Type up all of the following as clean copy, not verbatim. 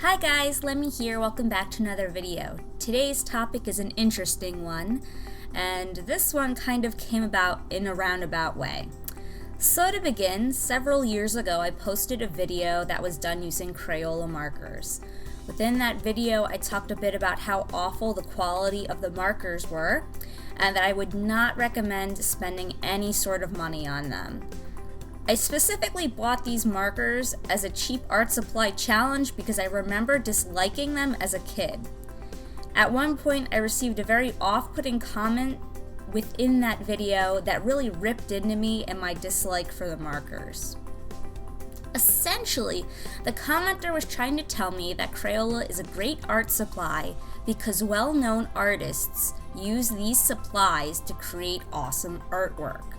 Hi guys, Lemmy here. Welcome back to another video. Today's topic is an interesting one, and this one kind of came about in a roundabout way. So to begin, several years ago I posted a video that was done using Crayola markers. Within that video I talked a bit about how awful the quality of the markers were, and that I would not recommend spending any sort of money on them. I specifically bought these markers as a cheap art supply challenge because I remember disliking them as a kid. At one point, I received a very off-putting comment within that video that really ripped into me and my dislike for the markers. Essentially, the commenter was trying to tell me that Crayola is a great art supply because well-known artists use these supplies to create awesome artwork.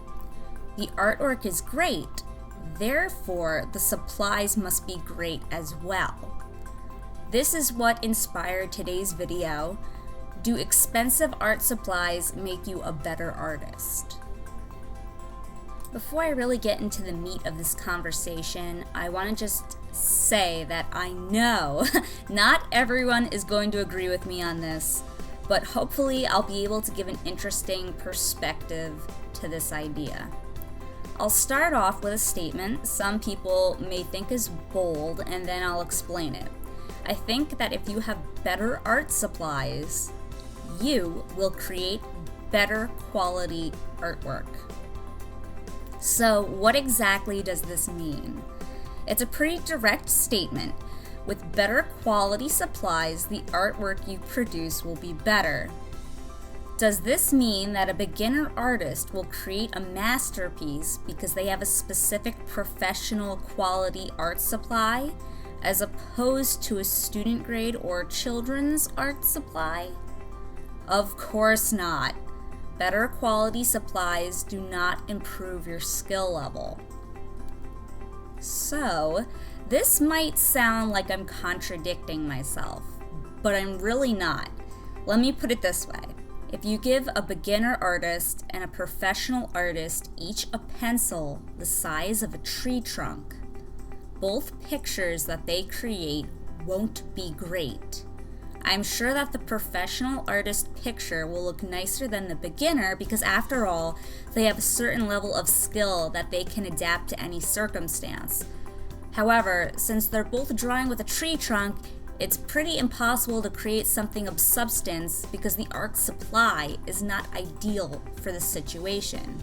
The artwork is great, therefore the supplies must be great as well. This is what inspired today's video. Do expensive art supplies make you a better artist? Before I really get into the meat of this conversation, I want to just say that I know not everyone is going to agree with me on this, but hopefully I'll be able to give an interesting perspective to this idea. I'll start off with a statement some people may think is bold, and then I'll explain it. I think that if you have better art supplies, you will create better quality artwork. So what exactly does this mean? It's a pretty direct statement. With better quality supplies, the artwork you produce will be better. Does this mean that a beginner artist will create a masterpiece because they have a specific professional quality art supply, as opposed to a student grade or children's art supply? Of course not. Better quality supplies do not improve your skill level. So, this might sound like I'm contradicting myself, but I'm really not. Let me put it this way. If you give a beginner artist and a professional artist each a pencil the size of a tree trunk, both pictures that they create won't be great. I'm sure that the professional artist picture will look nicer than the beginner because after all, they have a certain level of skill that they can adapt to any circumstance. However, since they're both drawing with a tree trunk, it's pretty impossible to create something of substance because the art supply is not ideal for the situation.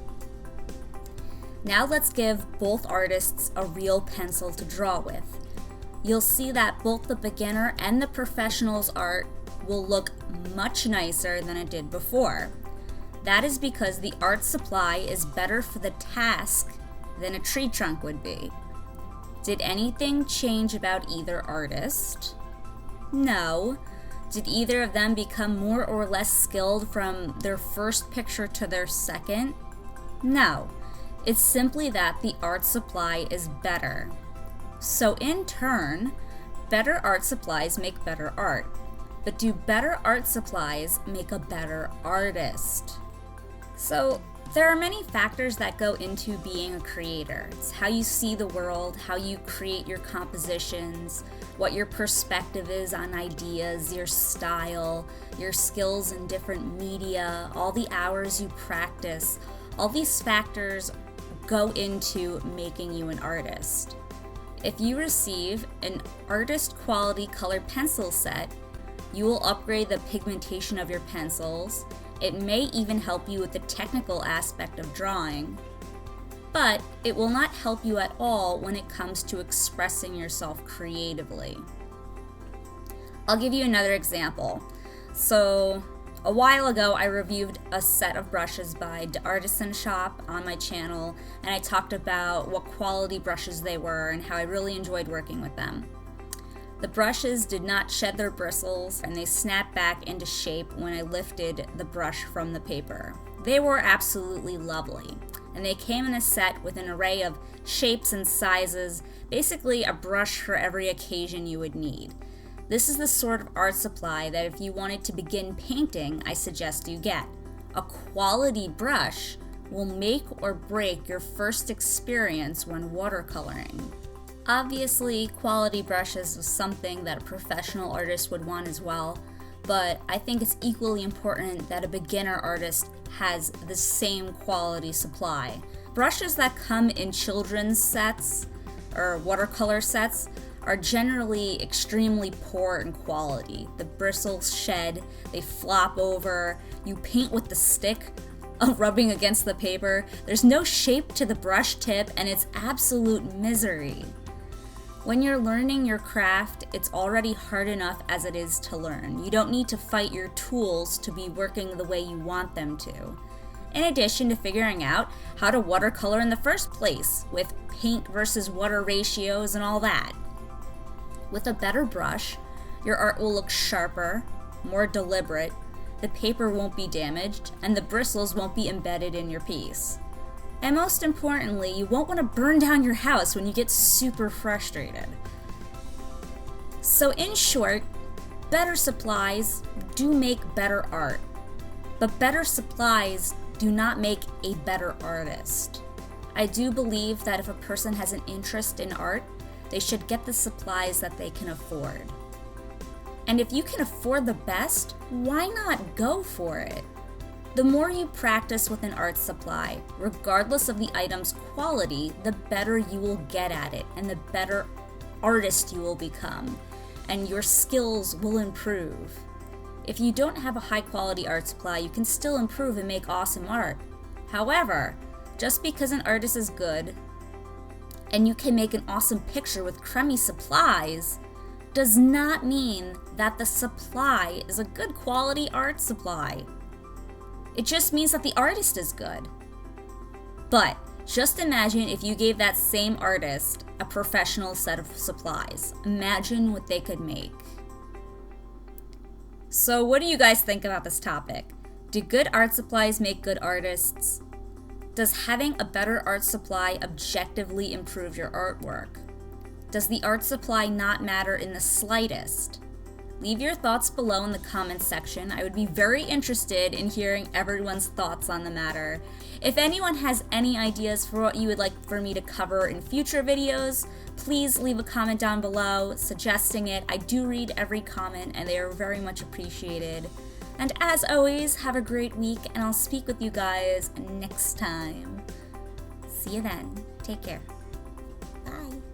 Now let's give both artists a real pencil to draw with. You'll see that both the beginner and the professional's art will look much nicer than it did before. That is because the art supply is better for the task than a tree trunk would be. Did anything change about either artist? No. Did either of them become more or less skilled from their first picture to their second? No. It's simply that the art supply is better. So in turn, better art supplies make better art. But do better art supplies make a better artist? So there are many factors that go into being a creator. It's how you see the world, how you create your compositions, what your perspective is on ideas, your style, your skills in different media, all the hours you practice. All these factors go into making you an artist. If you receive an artist quality colored pencil set, you will upgrade the pigmentation of your pencils. It may even help you with the technical aspect of drawing, but it will not help you at all when it comes to expressing yourself creatively. I'll give you another example. So, a while ago I reviewed a set of brushes by the Artiste shop on my channel, and I talked about what quality brushes they were and how I really enjoyed working with them. The brushes did not shed their bristles, and they snapped back into shape when I lifted the brush from the paper. They were absolutely lovely, and they came in a set with an array of shapes and sizes, basically a brush for every occasion you would need. This is the sort of art supply that if you wanted to begin painting, I suggest you get. A quality brush will make or break your first experience when watercoloring. Obviously, quality brushes is something that a professional artist would want as well, but I think it's equally important that a beginner artist has the same quality supply. Brushes that come in children's sets or watercolor sets are generally extremely poor in quality. The bristles shed, they flop over, you paint with the stick rubbing against the paper, there's no shape to the brush tip, and it's absolute misery. When you're learning your craft, it's already hard enough as it is to learn. You don't need to fight your tools to be working the way you want them to. In addition to figuring out how to watercolor in the first place, with paint versus water ratios and all that. With a better brush, your art will look sharper, more deliberate, the paper won't be damaged, and the bristles won't be embedded in your piece. And most importantly, you won't want to burn down your house when you get super frustrated. So in short, better supplies do make better art, but better supplies do not make a better artist. I do believe that if a person has an interest in art, they should get the supplies that they can afford. And if you can afford the best, why not go for it? The more you practice with an art supply, regardless of the item's quality, the better you will get at it and the better artist you will become, and your skills will improve. If you don't have a high quality art supply, you can still improve and make awesome art. However, just because an artist is good and you can make an awesome picture with crummy supplies does not mean that the supply is a good quality art supply. It just means that the artist is good. But just imagine if you gave that same artist a professional set of supplies. Imagine what they could make. So what do you guys think about this topic? Do good art supplies make good artists? Does having a better art supply objectively improve your artwork? Does the art supply not matter in the slightest? Leave your thoughts below in the comments section. I would be very interested in hearing everyone's thoughts on the matter. If anyone has any ideas for what you would like for me to cover in future videos, please leave a comment down below suggesting it. I do read every comment and they are very much appreciated. And as always, have a great week and I'll speak with you guys next time. See you then. Take care. Bye.